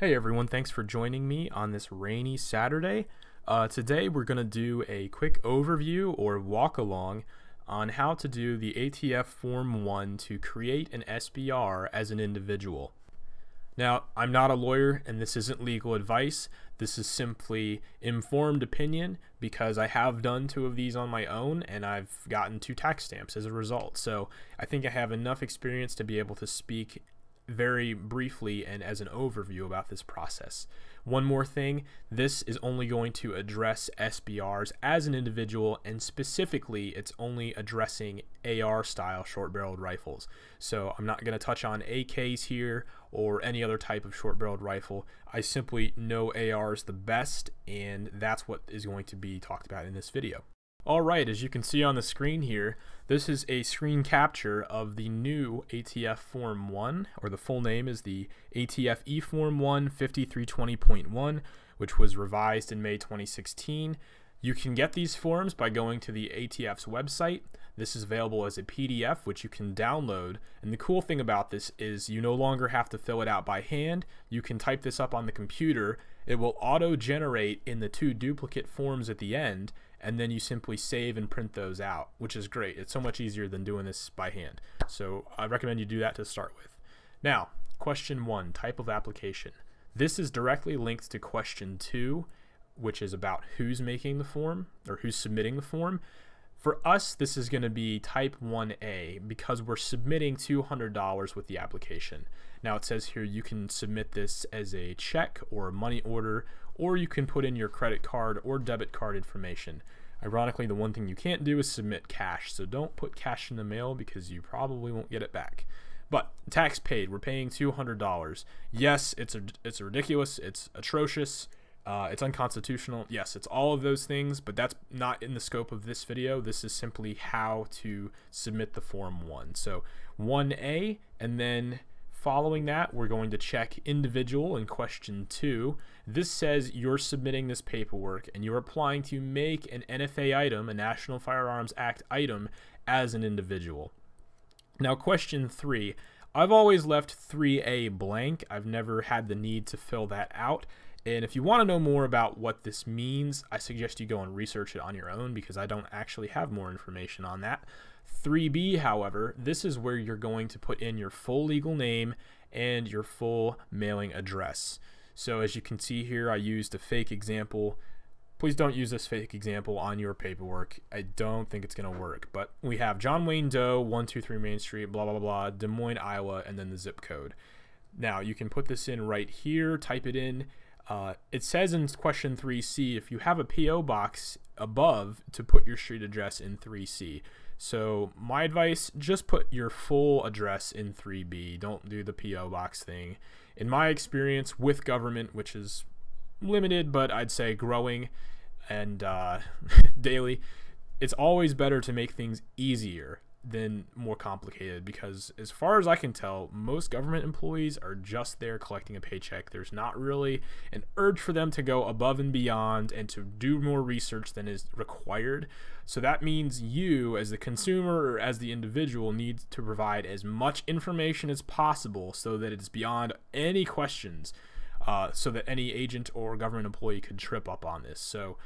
Hey everyone, thanks for joining me on this rainy Saturday. Today we're going to do a quick overview or walk along on how to do the ATF Form 1 to create an SBR as an individual. Now, I'm not a lawyer and this isn't legal advice. This is simply informed opinion because I have done 2 of these on my own and I've gotten 2 tax stamps as a result. So I think I have enough experience to be able to speak very briefly and as an overview about this process. One more thing, this is only going to address SBRs as an individual, and specifically it's only addressing AR style short-barreled rifles. So I'm not going to touch on AKs here or any other type of short-barreled rifle. I simply know ARs the best, and that's what is going to be talked about in this video. Alright, as you can see on the screen here, this is a screen capture of the new ATF Form 1, or the full name is the ATF Form 1 5320.1, which was revised in May 2016. You can get these forms by going to the ATF's website. This is available as a PDF, which you can download. And the cool thing about this is you no longer have to fill it out by hand. You can type this up on the computer. It will auto-generate in the 2 duplicate forms at the end, and then you simply save and print those out, which is great. It's so much easier than doing this by hand. So I recommend you do that to start with. Now, question 1, type of application. This is directly linked to question 2, which is about who's making the form or who's submitting the form. For us, this is going to be type 1A because we're submitting $200 with the application. Now it says here you can submit this as a check or a money order, or you can put in your credit card or debit card information. Ironically, the one thing you can't do is submit cash, so don't put cash in the mail because you probably won't get it back. But tax paid, we're paying $200. Yes, it's ridiculous, it's atrocious. It's unconstitutional. Yes, it's all of those things, but that's not in the scope of this video. This is simply how to submit the Form 1. So 1A, and then following that, we're going to check individual in question 2. This says you're submitting this paperwork and you're applying to make an NFA item, a National Firearms Act item, as an individual. Now question 3, I've always left 3A blank. I've never had the need to fill that out. And if you want to know more about what this means, I suggest you go and research it on your own because I don't actually have more information on that. 3B, however, this is where you're going to put in your full legal name and your full mailing address. So as you can see here, I used a fake example. Please don't use this fake example on your paperwork. I don't think it's going to work. But we have John Wayne Doe, 123 Main Street, blah, blah, blah, Des Moines, Iowa, and then the zip code. Now you can put this in right here, type it in. It says in question 3C if you have a P.O. box above to put your street address in 3C. So my advice, just put your full address in 3B. Don't do the P.O. box thing. In my experience with government, which is limited but I'd say growing and daily, it's always better to make things easier than more complicated, because as far as I can tell, most government employees are just there collecting a paycheck. There's not really an urge for them to go above and beyond and to do more research than is required. So that means you as the consumer or as the individual need to provide as much information as possible so that it's beyond any questions, so that any agent or government employee could trip up on this. So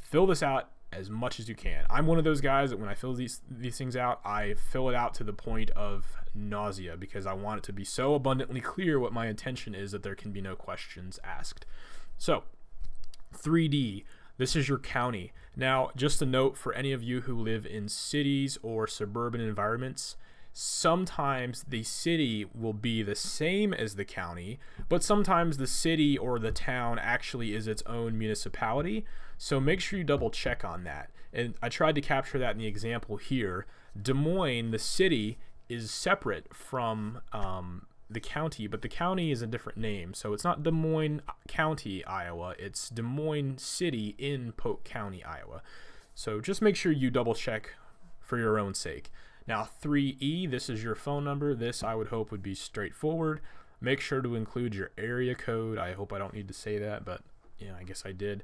fill this out as much as you can. I'm one of those guys that when I fill these things out, I fill it out to the point of nausea because I want it to be so abundantly clear what my intention is that there can be no questions asked. So 3D, this is your county. Now, just a note for any of you who live in cities or suburban environments, sometimes the city will be the same as the county, but sometimes the city or the town actually is its own municipality. So make sure you double check on that. And I tried to capture that in the example here. Des Moines, the city, is separate from the county, but the county is a different name. So it's not Des Moines County, Iowa. It's Des Moines City in Polk County, Iowa. So just make sure you double check for your own sake. Now 3E, this is your phone number. This I would hope would be straightforward. Make sure to include your area code. I hope I don't need to say that, but yeah, I guess I did.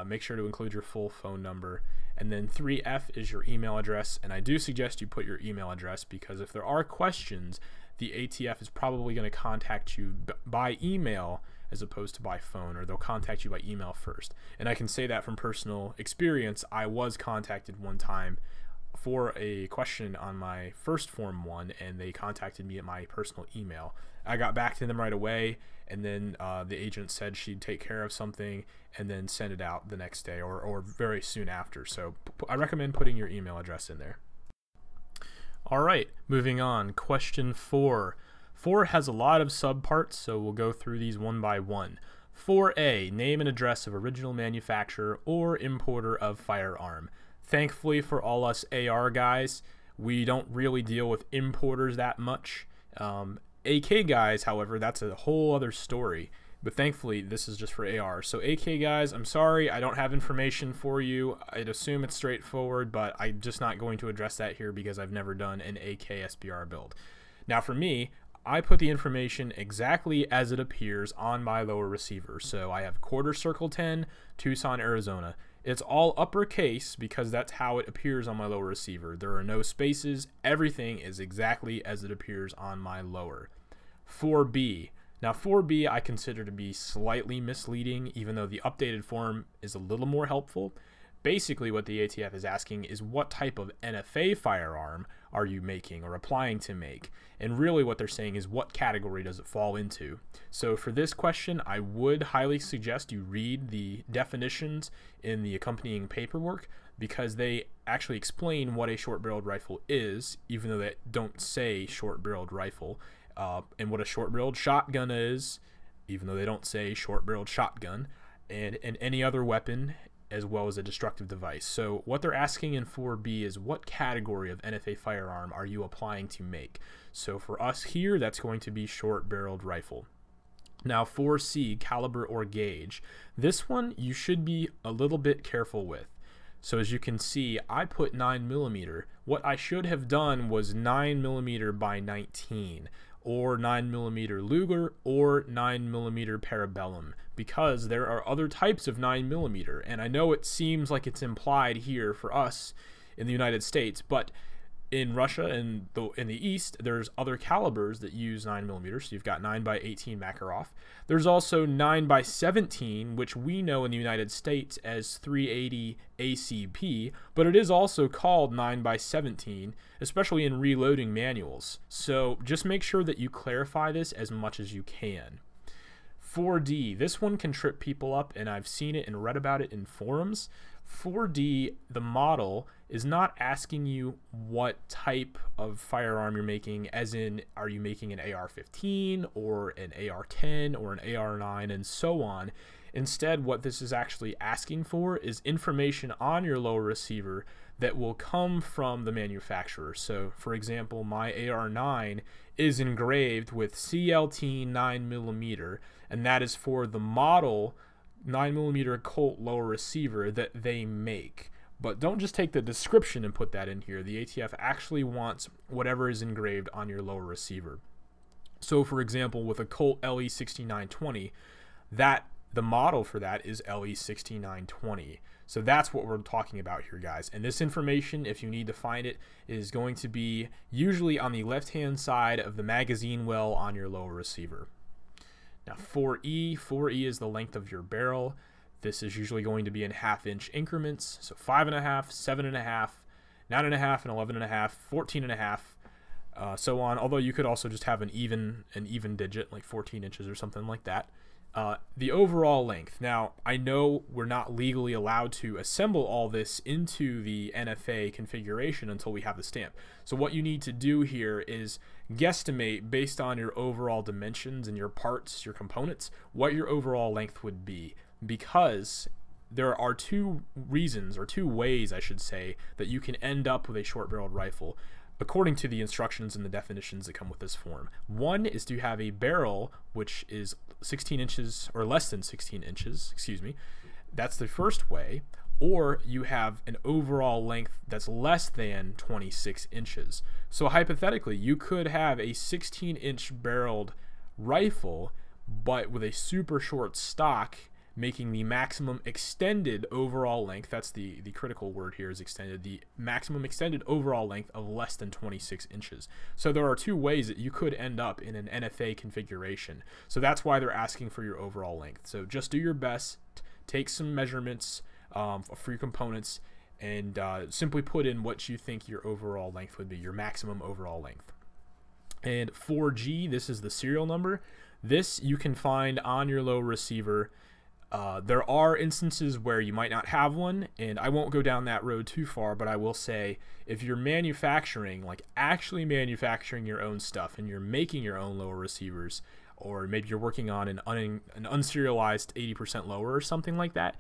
Make sure to include your full phone number. And then 3F is your email address, and I do suggest you put your email address because if there are questions, the ATF is probably going to contact you by email as opposed to by phone, or they'll contact you by email first. And I can say that from personal experience. I was contacted one time for a question on my first Form 1, and they contacted me at my personal email. I got back to them right away, and then the agent said she'd take care of something and then send it out the next day or very soon after. So I recommend putting your email address in there. All right, moving on. Question 4. 4 has a lot of subparts, so we'll go through these one by one. 4A, name and address of original manufacturer or importer of firearm. Thankfully for all us AR guys, we don't really deal with importers that much. AK guys, however, that's a whole other story. But thankfully, this is just for AR. So AK guys, I'm sorry, I don't have information for you. I'd assume it's straightforward, but I'm just not going to address that here because I've never done an AK SBR build. Now for me, I put the information exactly as it appears on my lower receiver. So I have quarter circle 10, Tucson, Arizona. It's all uppercase because that's how it appears on my lower receiver. There are no spaces. Everything is exactly as it appears on my lower. 4B. Now 4B I consider to be slightly misleading, even though the updated form is a little more helpful. Basically what the ATF is asking is what type of NFA firearm are you making or applying to make? And really what they're saying is what category does it fall into? So for this question, I would highly suggest you read the definitions in the accompanying paperwork, because they actually explain what a short-barreled rifle is, even though they don't say short-barreled rifle, and what a short-barreled shotgun is, even though they don't say short-barreled shotgun, and any other weapon, as well as a destructive device. So what they're asking in 4B is what category of NFA firearm are you applying to make? So for us here, that's going to be short-barreled rifle. Now 4C, caliber or gauge. This one you should be a little bit careful with. So as you can see, I put 9mm. What I should have done was 9mm by 19, or 9mm Luger, or 9mm Parabellum, because there are other types of 9mm, and I know it seems like it's implied here for us in the United States, but in Russia and in the East, there's other calibers that use 9mm. So you've got 9x18 Makarov. There's also 9x17, which we know in the United States as 380 ACP, but it is also called 9x17, especially in reloading manuals. So just make sure that you clarify this as much as you can. 4D, this one can trip people up, and I've seen it and read about it in forums. 4D, the model, is not asking you what type of firearm you're making, as in, are you making an AR-15 or an AR-10 or an AR-9 and so on. Instead, what this is actually asking for is information on your lower receiver that will come from the manufacturer. So, for example, my AR-9 is engraved with CLT 9mm, and that is for the model 9mm Colt lower receiver that they make. But don't just take the description and put that in here. The ATF actually wants whatever is engraved on your lower receiver. So for example, with a Colt LE6920, the model for that is LE6920. So that's what we're talking about here, guys. And this information, if you need to find it, is going to be usually on the left-hand side of the magazine well on your lower receiver. Now 4E is the length of your barrel. This is usually going to be in half-inch increments, so 5.5, 7.5, 9.5, and 11.5, 14.5, so on. Although you could also just have an even digit, like 14 inches or something like that. The overall length. Now, I know we're not legally allowed to assemble all this into the NFA configuration until we have the stamp. So what you need to do here is guesstimate based on your overall dimensions and your parts, your components, what your overall length would be. Because there are two reasons, or two ways I should say, that you can end up with a short-barreled rifle according to the instructions and the definitions that come with this form. One is to have a barrel which is 16 inches or less than 16 inches, excuse me. That's the first way. Or you have an overall length that's less than 26 inches. So hypothetically, you could have a 16-inch barreled rifle, but with a super short stock making the maximum extended overall length, that's the critical word here is extended, the maximum extended overall length of less than 26 inches. So there are two ways that you could end up in an NFA configuration. So that's why they're asking for your overall length. So just do your best, take some measurements for your components, and simply put in what you think your overall length would be, your maximum overall length. And 4G, this is the serial number. This you can find on your low receiver. There are instances where you might not have one, and I won't go down that road too far, but I will say if you're manufacturing, like actually manufacturing your own stuff, and you're making your own lower receivers, or maybe you're working on an unserialized 80% lower or something like that,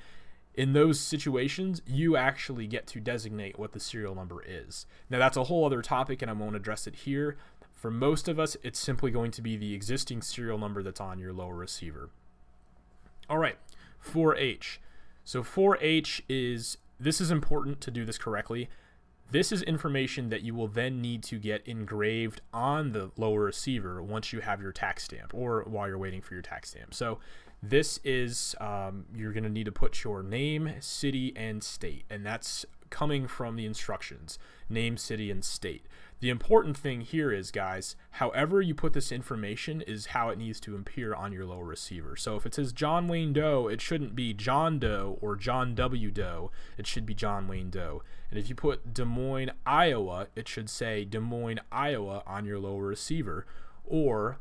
in those situations, you actually get to designate what the serial number is. Now, that's a whole other topic, and I won't address it here. For most of us, it's simply going to be the existing serial number that's on your lower receiver. All right, 4H. So 4H this is important to do this correctly. This is information that you will then need to get engraved on the lower receiver once you have your tax stamp, or while you're waiting for your tax stamp. So this is, you're going to need to put your name, city, and state, and that's coming from the instructions, name, city, and state. The important thing here is, guys, however you put this information is how it needs to appear on your lower receiver. So if it says John Wayne Doe, it shouldn't be John Doe or John W. Doe. It should be John Wayne Doe. And if you put Des Moines, Iowa, it should say Des Moines, Iowa on your lower receiver. Or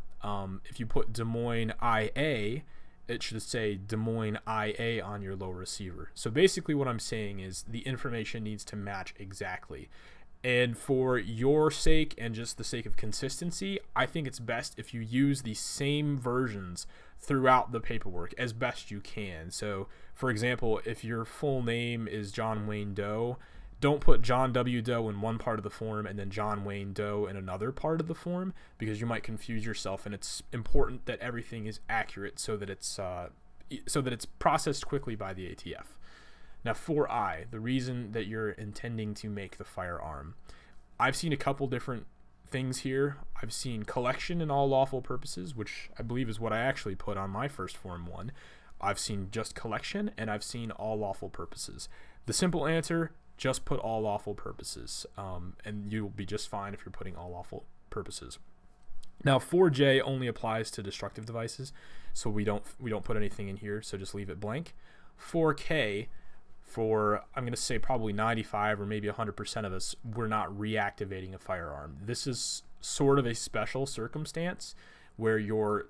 if you put Des Moines, IA, it should say Des Moines, IA on your lower receiver. So basically what I'm saying is the information needs to match exactly. And for your sake and just the sake of consistency, I think it's best if you use the same versions throughout the paperwork as best you can. So, for example, if your full name is John Wayne Doe, don't put John W. Doe in one part of the form and then John Wayne Doe in another part of the form, because you might confuse yourself, and it's important that everything is accurate so that it's processed quickly by the ATF. Now, 4I, the reason that you're intending to make the firearm. I've seen a couple different things here. I've seen collection in all lawful purposes, which I believe is what I actually put on my first Form 1. I've seen just collection, and I've seen all lawful purposes. The simple answer, just put all lawful purposes, and you'll be just fine if you're putting all lawful purposes. Now, 4J only applies to destructive devices, so we don't put anything in here, so just leave it blank. 4K, for, I'm going to say probably 95 or maybe 100% of us, we're not reactivating a firearm. This is sort of a special circumstance where you're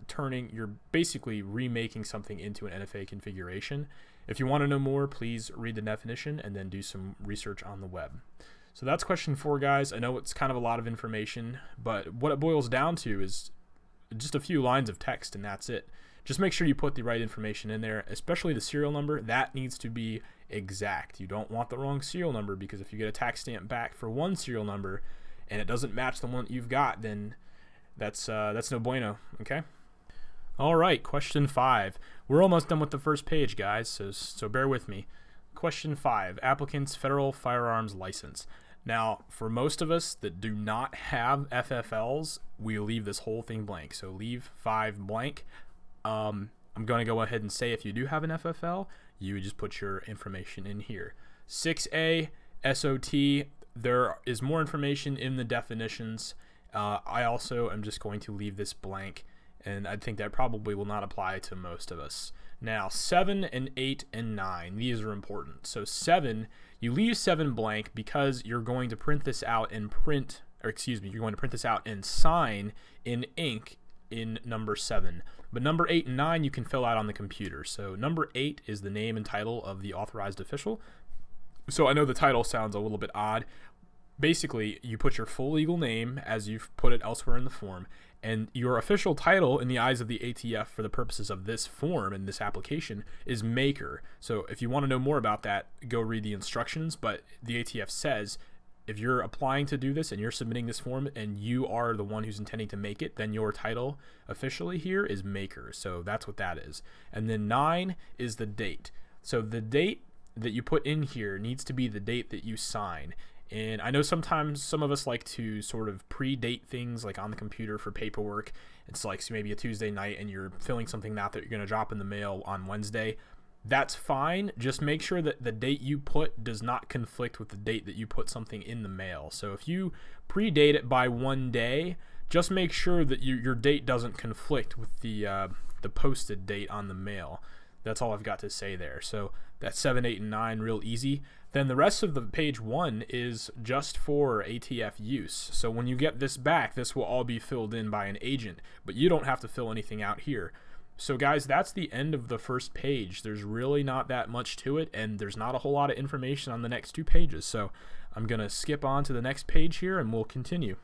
basically remaking something into an NFA configuration. If you want to know more, please read the definition and then do some research on the web. So that's question 4, guys. I know it's kind of a lot of information, but what it boils down to is just a few lines of text, and that's it. Just make sure you put the right information in there, especially the serial number. That needs to be exact. You don't want the wrong serial number, because if you get a tax stamp back for one serial number and it doesn't match the one that you've got, then that's no bueno. Okay. All right, question 5. We're almost done with the first page, guys, so bear with me. Question 5, applicant's federal firearms license. Now, for most of us that do not have FFLs, we leave this whole thing blank. So leave 5 blank. I'm going to go ahead and say if you do have an FFL, you would just put your information in here. 6A, SOT, there is more information in the definitions. I also am just going to leave this blank, and I think that probably will not apply to most of us. Now, 7 and 8 and 9, these are important. So 7, you leave 7 blank because you're going to print this out and you're going to print this out and sign in ink in number 7. But number 8 and 9 you can fill out on the computer. So number 8 is the name and title of the authorized official. So I know the title sounds a little bit odd. Basically, you put your full legal name as you've put it elsewhere in the form, and your official title in the eyes of the ATF for the purposes of this form and this application is maker. So if you want to know more about that, go read the instructions, but the ATF says if you're applying to do this and you're submitting this form and you are the one who's intending to make it, then your title officially here is maker. So that's what that is. And then 9 is the date. So the date that you put in here needs to be the date that you sign. And I know sometimes some of us like to sort of predate things like on the computer for paperwork. It's like maybe a Tuesday night and you're filling something out that you're going to drop in the mail on Wednesday. that's fine. Just make sure that the date you put does not conflict with the date that you put something in the mail. So if you predate it by 1 day, just make sure that your date doesn't conflict with the posted date on the mail. That's all I've got to say there. So that's 7, 8, and 9, real easy. Then the rest of the page 1 is just for ATF use. So when you get this back, this will all be filled in by an agent, but you don't have to fill anything out here. So guys, that's the end of the first page. There's really not that much to it, and there's not a whole lot of information on the next 2 pages. So I'm going to skip on to the next page here, and we'll continue.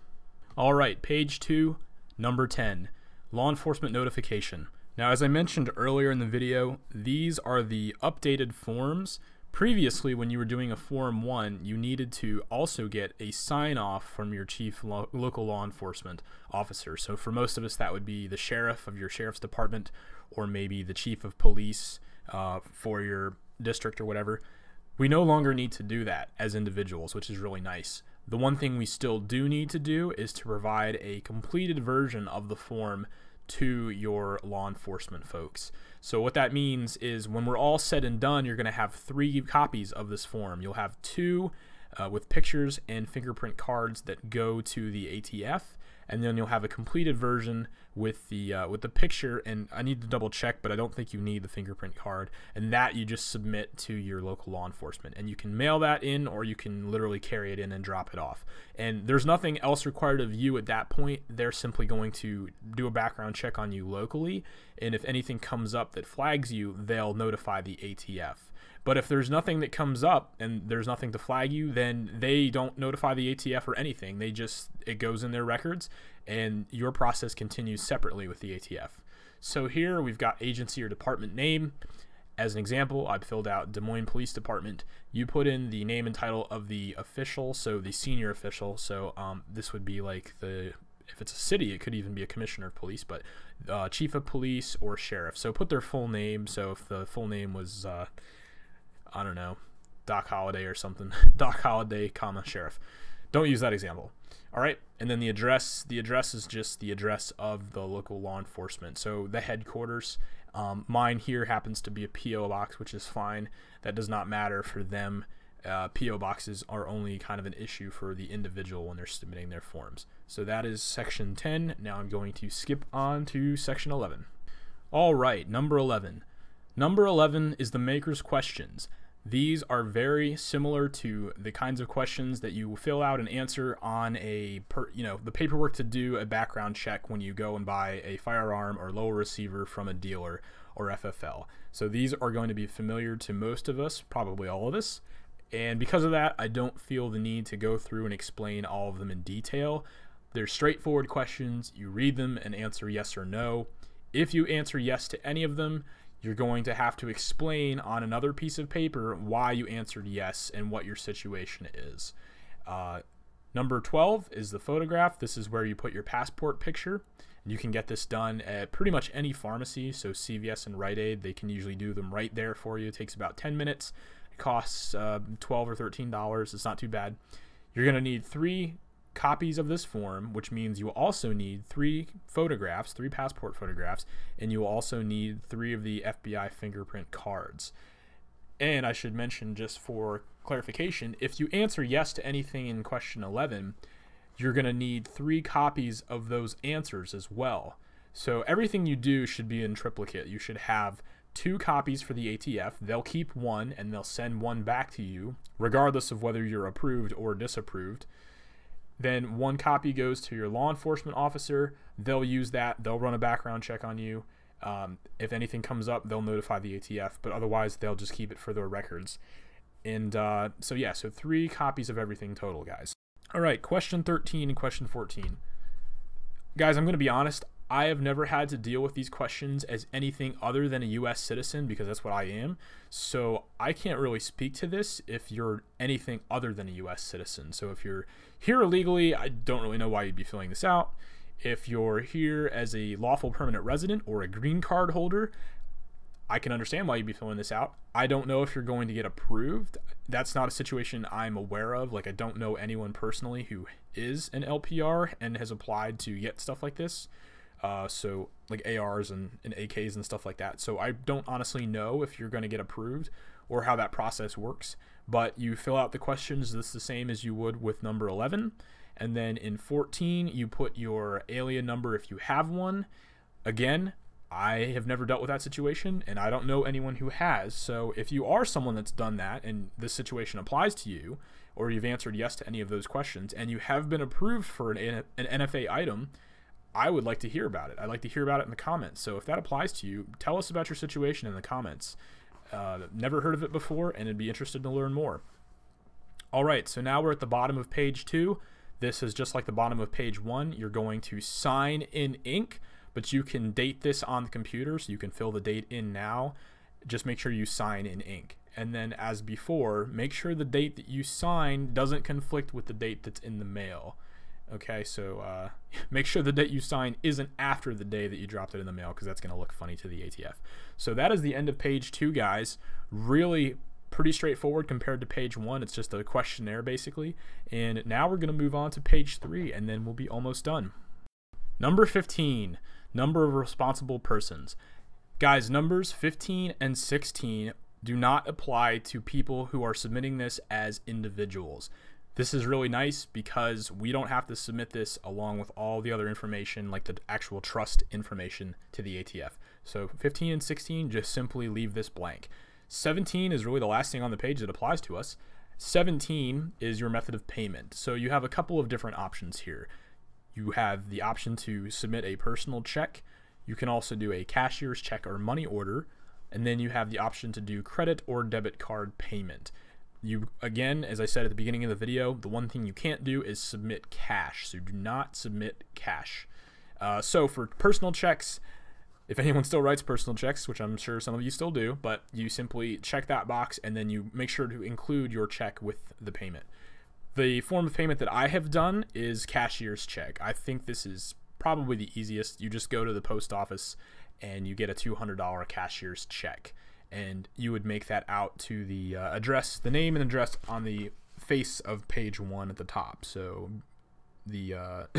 All right, page 2, number 10, law enforcement notification. Now, as I mentioned earlier in the video, these are the updated forms. Previously, when you were doing a Form 1, you needed to also get a sign-off from your chief local law enforcement officer. So for most of us, that would be the sheriff of your sheriff's department, or maybe the chief of police for your district or whatever. We no longer need to do that as individuals, which is really nice. The one thing we still do need to do is to provide a completed version of the form to your law enforcement folks. So what that means is when we're all said and done, you're going to have 3 copies of this form. You'll have 2 with pictures and fingerprint cards that go to the ATF, and then you'll have a completed version with the picture, and I need to double check, but I don't think you need the fingerprint card, and that you just submit to your local law enforcement, and you can mail that in, or you can literally carry it in and drop it off. And there's nothing else required of you at that point. They're simply going to do a background check on you locally, and if anything comes up that flags you, they'll notify the ATF. But if there's nothing that comes up and there's nothing to flag you, then they don't notify the ATF or anything. It goes in their records, and your process continues separately with the ATF. So here we've got agency or department name. As an example, I've filled out Des Moines Police Department. You put in the name and title of the official, so the senior official. So this would be like if it's a city, it could even be a commissioner of police, but chief of police or sheriff. So put their full name. So if the full name was I don't know, Doc Holliday or something, Doc Holliday, sheriff. Don't use that example. All right, and then the address is just the address of the local law enforcement. So the headquarters, mine here happens to be a P.O. box, which is fine. That does not matter for them. P.O. boxes are only kind of an issue for the individual when they're submitting their forms. So that is section 10. Now I'm going to skip on to section 11. All right, number 11. Number 11 is the maker's questions. These are very similar to the kinds of questions that you fill out and answer on the paperwork to do a background check when you go and buy a firearm or lower receiver from a dealer or FFL. So these are going to be familiar to most of us, probably all of us. And because of that, I don't feel the need to go through and explain all of them in detail. They're straightforward questions. You read them and answer yes or no. If you answer yes to any of them, you're going to have to explain on another piece of paper why you answered yes and what your situation is. Number 12 is the photograph. This is where you put your passport picture. You can get this done at pretty much any pharmacy, so CVS and Rite Aid, they can usually do them right there for you. It takes about 10 minutes. It costs $12 or $13. It's not too bad. You're going to need 3 copies of this form, which means you will also need 3 photographs, 3 passport photographs, and you will also need 3 of the FBI fingerprint cards. And I should mention, just for clarification, if you answer yes to anything in question 11, you're going to need 3 copies of those answers as well. So everything you do should be in triplicate. You should have 2 copies for the ATF. They'll keep 1 and they'll send 1 back to you, regardless of whether you're approved or disapproved. Then 1 copy goes to your law enforcement officer. They'll use that. They'll run a background check on you. If anything comes up, they'll notify the ATF, but otherwise they'll just keep it for their records. And so 3 copies of everything total, guys. All right, question 13 and question 14. Guys, I'm going to be honest. I have never had to deal with these questions as anything other than a U.S. citizen, because that's what I am. So I can't really speak to this if you're anything other than a U.S. citizen. So if you're here illegally, I don't really know why you'd be filling this out. If you're here as a lawful permanent resident or a green card holder, I can understand why you'd be filling this out. I don't know if you're going to get approved. That's not a situation I'm aware of. Like, I don't know anyone personally who is an LPR and has applied to get stuff like this. so like ARs and AKs and stuff like that. So I don't honestly know if you're going to get approved or how that process works, but you fill out the questions this the same as you would with number 11. And then in 14, you put your alien number if you have one. Again, I have never dealt with that situation, and I don't know anyone who has. So if you are someone that's done that and this situation applies to you, or you've answered yes to any of those questions, and you have been approved for an NFA item, I would like to hear about it. I'd like to hear about it in the comments. So if that applies to you, tell us about your situation in the comments. Never heard of it before, and I'd be interested to learn more. All right, so now we're at the bottom of page 2. This is just like the bottom of page 1. You're going to sign in ink, but you can date this on the computer, so you can fill the date in now. Just make sure you sign in ink. And then as before, make sure the date that you sign doesn't conflict with the date that's in the mail. Okay, so make sure the date you sign isn't after the day that you dropped it in the mail, because that's going to look funny to the ATF. So that is the end of page 2, guys. Really pretty straightforward compared to page 1. It's just a questionnaire basically. And now we're going to move on to page 3, and then we'll be almost done. Number 15, number of responsible persons. Guys, numbers 15 and 16 do not apply to people who are submitting this as individuals. This is really nice because we don't have to submit this along with all the other information, like the actual trust information, to the ATF. So 15 and 16, just simply leave this blank. 17 is really the last thing on the page that applies to us. 17 is your method of payment. So you have a couple of different options here. You have the option to submit a personal check. You can also do a cashier's check or money order. And then you have the option to do credit or debit card payment. You, again, as I said at the beginning of the video, the one thing you can't do is submit cash. So do not submit cash. So for personal checks, if anyone still writes personal checks, which I'm sure some of you still do, but you simply check that box and then you make sure to include your check with the payment. The form of payment that I have done is cashier's check. I think this is probably the easiest. You just go to the post office and you get a $200 cashier's check. And you would make that out to the address, the name and address on the face of page 1 at the top. So the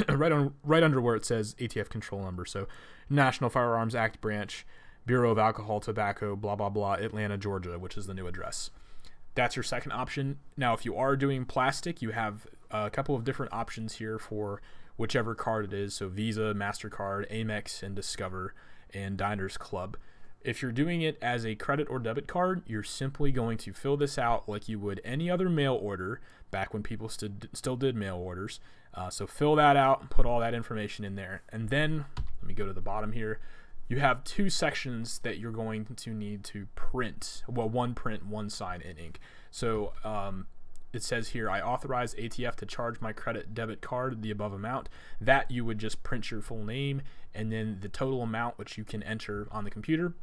right under where it says ATF control number. So National Firearms Act Branch, Bureau of Alcohol, Tobacco, blah, blah, blah, Atlanta, Georgia, which is the new address. That's your second option. Now, if you are doing plastic, you have a couple of different options here for whichever card it is. So Visa, MasterCard, Amex, and Discover, and Diners Club. If you're doing it as a credit or debit card, you're simply going to fill this out like you would any other mail order back when people still did mail orders. So fill that out and put all that information in there. And then, let me go to the bottom here. You have 2 sections that you're going to need to print. Well, one print, one sign in ink. So it says here, I authorize ATF to charge my credit debit card the above amount. That you would just print your full name and then the total amount, which you can enter on the computer.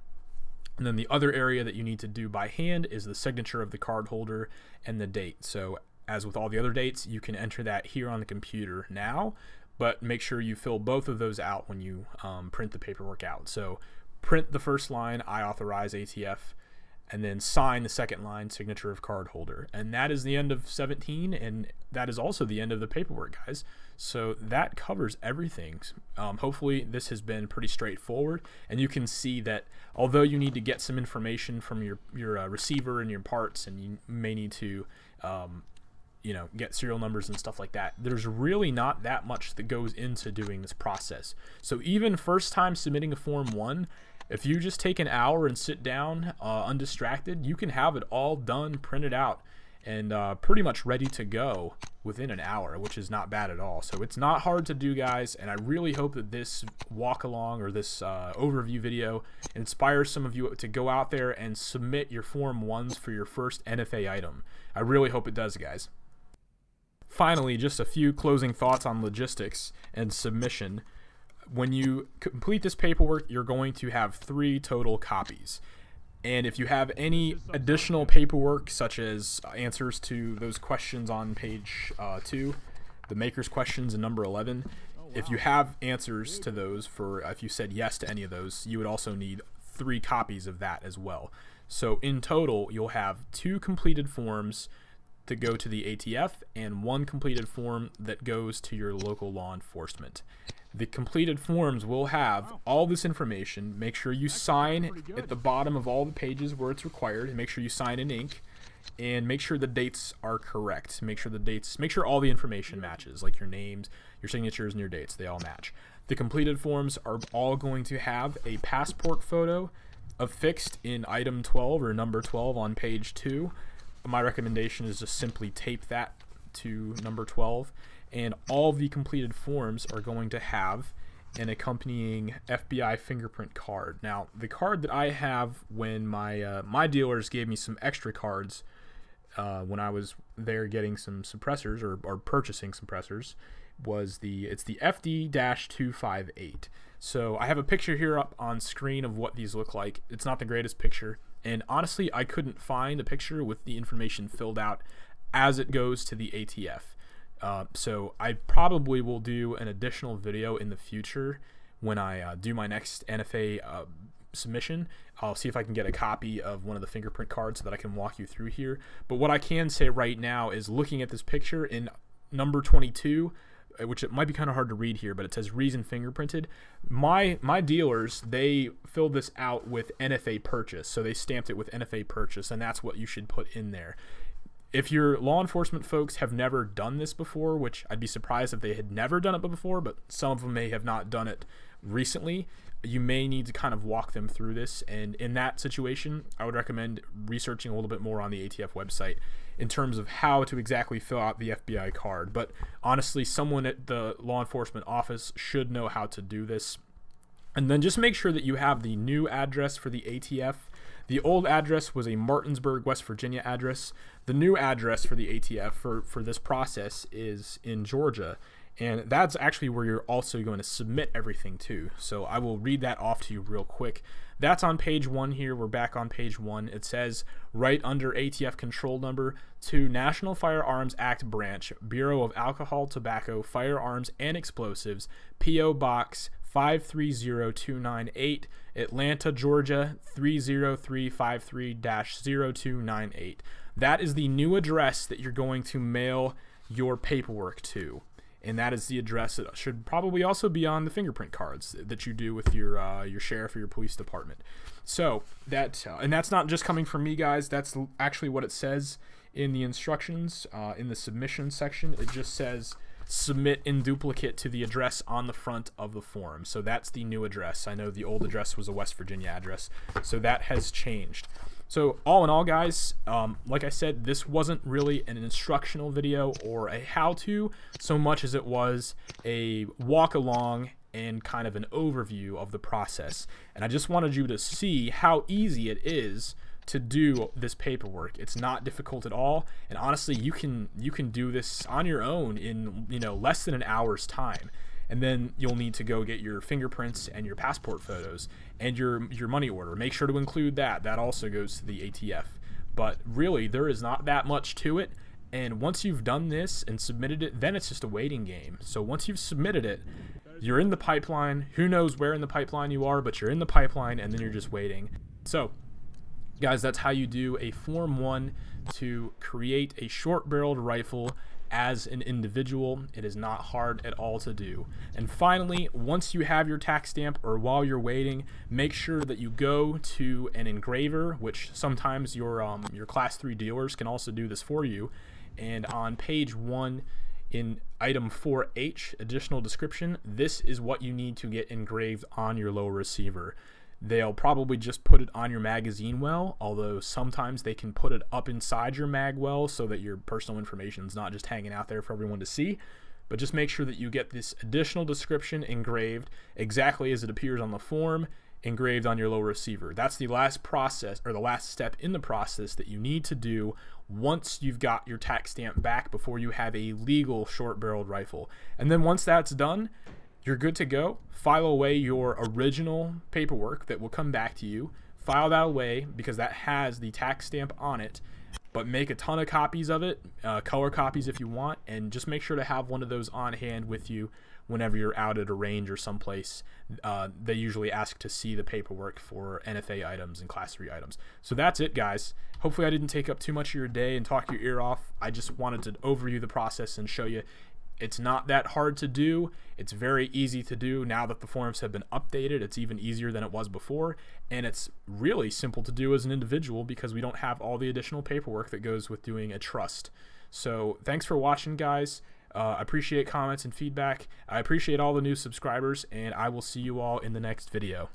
And then the other area that you need to do by hand is the signature of the card holder and the date. So as with all the other dates, you can enter that here on the computer now, but make sure you fill both of those out when you print the paperwork out. So print the first line, I authorize ATF, and then sign the second line, signature of card holder. And that is the end of 17, and that is also the end of the paperwork, guys. So that covers everything. Hopefully this has been pretty straightforward, and you can see that although you need to get some information from your receiver and your parts, and you may need to you know, get serial numbers and stuff like that, there's really not that much that goes into doing this process. So even first time submitting a Form 1, if you just take an hour and sit down undistracted, you can have it all done, printed out, and pretty much ready to go within an hour, which is not bad at all. So it's not hard to do, guys, and I really hope that this walk along or this overview video inspires some of you to go out there and submit your Form 1s for your first NFA item. I really hope it does, guys. Finally, just a few closing thoughts on logistics and submission. When you complete this paperwork, you're going to have 3 total copies. And if you have any additional paperwork, such as answers to those questions on page 2, the maker's questions in number 11, if you have answers to those, for if you said yes to any of those, you would also need 3 copies of that as well. So in total, you'll have 2 completed forms to go to the ATF and 1 completed form that goes to your local law enforcement. The completed forms will have all this information. Make sure you sign at the bottom of all the pages where it's required, and make sure you sign in ink, and make sure the dates are correct. Make sure all the information matches, like your names, your signatures, and your dates. They all match. The completed forms are all going to have a passport photo affixed in item 12 or number 12 on page 2. My recommendation is just simply tape that to number 12. And all of the completed forms are going to have an accompanying FBI fingerprint card. Now, the card that I have when my dealers gave me some extra cards when I was there getting some suppressors or purchasing suppressors it's the FD-258. So I have a picture here up on screen of what these look like. It's not the greatest picture, and honestly, I couldn't find a picture with the information filled out as it goes to the ATF. So I probably will do an additional video in the future when I do my next NFA submission. I'll see if I can get a copy of one of the fingerprint cards so that I can walk you through here. But what I can say right now is, looking at this picture in number 22, which it might be kind of hard to read here, but it says reason fingerprinted. My dealers, they filled this out with NFA purchase, so they stamped it with NFA purchase, and that's what you should put in there. If your law enforcement folks have never done this before, which I'd be surprised if they had never done it before, but some of them may have not done it recently, you may need to kind of walk them through this. And in that situation, I would recommend researching a little bit more on the ATF website in terms of how to exactly fill out the FBI card. But honestly, someone at the law enforcement office should know how to do this. And then just make sure that you have the new address for the ATF. The old address was a Martinsburg, West Virginia address. The new address for the ATF for this process is in Georgia, and that's actually where you're also going to submit everything to. So I will read that off to you real quick. That's on page 1 here. We're back on page 1. It says, right under ATF control number, to National Firearms Act Branch, Bureau of Alcohol, Tobacco, Firearms, and Explosives, P.O. Box 530298, Atlanta, Georgia 30353-0298. That is the new address that you're going to mail your paperwork to, and that is the address that should probably also be on the fingerprint cards that you do with your sheriff or your police department. So that and that's not just coming from me, guys. That's actually what it says in the instructions in the submission section. It just says submit in duplicate to the address on the front of the form. So that's the new address. I know the old address was a West Virginia address, so that has changed. So all in all, guys, like I said, this wasn't really an instructional video or a how-to so much as it was a walk-along and kind of an overview of the process. And I just wanted you to see how easy it is to do this paperwork. It's not difficult at all, and honestly, you can do this on your own in less than an hour's time. And then you'll need to go get your fingerprints and your passport photos and your money order. Make sure to include that. That also goes to the ATF. But really, there is not that much to it. And once you've done this and submitted it, then it's just a waiting game. So once you've submitted it, you're in the pipeline. Who knows where in the pipeline you are, but you're in the pipeline, and then you're just waiting. So guys, that's how you do a Form 1 to create a short-barreled rifle as an individual. It is not hard at all to do. And finally, once you have your tax stamp, or while you're waiting, make sure that you go to an engraver, which sometimes your class 3 dealers can also do this for you. And on page 1 in item 4H, additional description, this is what you need to get engraved on your lower receiver. They'll probably just put it on your magazine well, although sometimes they can put it up inside your mag well so that your personal information is not just hanging out there for everyone to see. But just make sure that you get this additional description engraved exactly as it appears on the form, engraved on your lower receiver. That's the last process, or the last step in the process that you need to do once you've got your tax stamp back before you have a legal short-barreled rifle. And then once that's done, you're good to go. File away your original paperwork that will come back to you. File that away because that has the tax stamp on it, but make a ton of copies of it, color copies if you want, and just make sure to have one of those on hand with you whenever you're out at a range or someplace. They usually ask to see the paperwork for NFA items and Class 3 items. So that's it, guys. Hopefully I didn't take up too much of your day and talk your ear off. I just wanted to overview the process and show you It's not that hard to do. It's very easy to do now that the forms have been updated. It's even easier than it was before, and it's really simple to do as an individual because we don't have all the additional paperwork that goes with doing a trust. So thanks for watching, guys. I appreciate comments and feedback. I appreciate all the new subscribers, and I will see you all in the next video.